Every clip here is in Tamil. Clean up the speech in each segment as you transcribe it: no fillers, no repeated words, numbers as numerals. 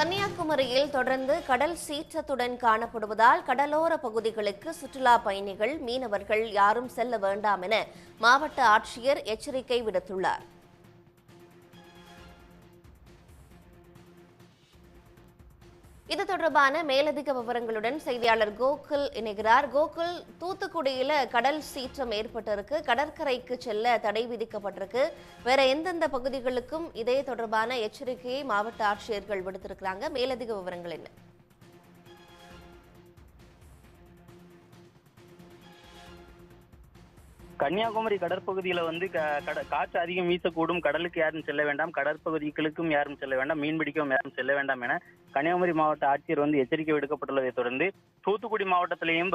கன்னியாகுமரியில் தொடர்ந்து கடல் சீற்றத்துடன் காணப்படுவதால் கடலோர பகுதிகளுக்கு சுற்றுலா பயணிகள், மீனவர்கள் யாரும் செல்ல வேண்டாம் என மாவட்ட ஆட்சியர் எச்சரிக்கை விடுத்துள்ளார். இது தொடர்பான மேலதிக விவரங்களுடன் செய்தியாளர் கோகுல் இணைகிறார். கோகுல், தூத்துக்குடியில கடல் சீற்றம் ஏற்பட்டிருக்கு, கடற்கரைக்கு செல்ல தடை விதிக்கப்பட்டிருக்கு. வேற எந்தெந்த பகுதிகளுக்கும் இதே தொடர்பான எச்சரிக்கையை மாவட்ட ஆட்சியர்கள் விடுத்திருக்கிறாங்க? மேலதிக விவரங்கள் என்ன? கன்னியாகுமரி கடற்பகுதியில காற்று அதிகம் வீசக்கூடும், கடலுக்கு யாரும் செல்ல வேண்டாம், கடற்பகுதிகளுக்கும் யாரும் செல்ல வேண்டாம், மீன்பிடிக்கவும் யாரும் செல்ல வேண்டாம் என கன்னியாகுமரி மாவட்ட ஆட்சியர் எச்சரிக்கை விடுக்கப்பட்டுள்ளதை தொடர்ந்து தூத்துக்குடி மாவட்டத்திலேயும்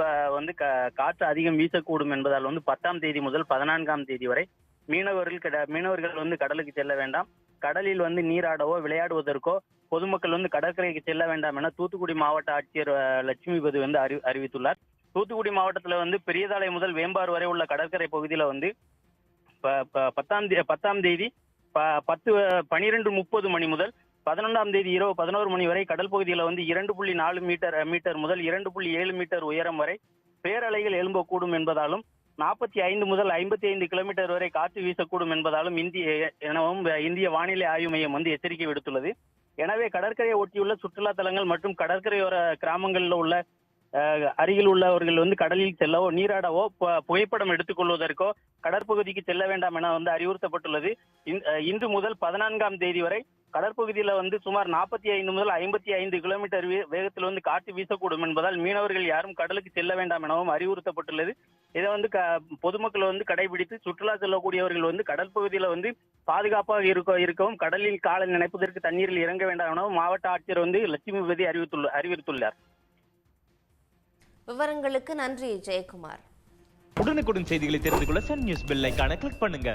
காற்று அதிகம் வீசக்கூடும் என்பதால் 10ஆம் தேதி முதல் 14ஆம் தேதி வரை மீனவர்கள் கடலுக்கு செல்ல வேண்டாம், கடலில் நீராடவோ விளையாடுவதற்கோ பொதுமக்கள் கடற்கரைக்கு செல்ல வேண்டாம் என தூத்துக்குடி மாவட்ட ஆட்சியர் லட்சுமிபதி அறிவித்துள்ளார். தூத்துக்குடி மாவட்டத்துல பெரியதாலை முதல் வேம்பாறு வரை உள்ள கடற்கரை பகுதியில 10ஆம் தேதி 12:30 மணி முதல் 11ஆம் தேதி இரவு 11 மணி வரை கடல் பகுதியில 2.4 மீட்டர் முதல் 2.7 மீட்டர் உயரம் வரை பேரலைகள் எழும்பக்கூடும் என்பதாலும் 45 முதல் 55 கிலோமீட்டர் வரை காற்று வீசக்கூடும் என்பதாலும் இந்திய வானிலை ஆய்வு மையம் எச்சரிக்கை விடுத்துள்ளது. எனவே கடற்கரையை ஒட்டியுள்ள சுற்றுலா தலங்கள் மற்றும் கடற்கரையோர கிராமங்களில் உள்ள அருகில் உள்ளவர்கள் கடலில் செல்லவோ நீராடவோ புகைப்படம் எடுத்துக் கொள்வதற்கோ கடற்பகுதிக்கு செல்ல வேண்டாம் என அறிவுறுத்தப்பட்டுள்ளது. இன்று முதல் 14ஆம் தேதி வரை கடற்பகுதியில சுமார் 45 முதல் 55 கிலோமீட்டர் வேகத்தில் காற்று வீசக்கூடும் என்பதால் மீனவர்கள் யாரும் கடலுக்கு செல்ல வேண்டாம் எனவும் அறிவுறுத்தப்பட்டுள்ளது. இதை பொதுமக்கள் கடைபிடித்து சுற்றுலா செல்லக்கூடியவர்கள் கடற்பகுதியில பாதுகாப்பாக இருக்கவும் கடலில் காலை நினைப்பதற்கு தண்ணீரில் இறங்க வேண்டாம் எனவும் மாவட்ட ஆட்சியர் லட்சுமிபதி அறிவித்துள்ளார். விவரங்களுக்கு நன்றி ஜெயக்குமார். உடனுக்குடன் செய்திகளை தெரிந்து கொள்ள சன் நியூஸ் பெல் ஐகானை கிளிக் பண்ணுங்க.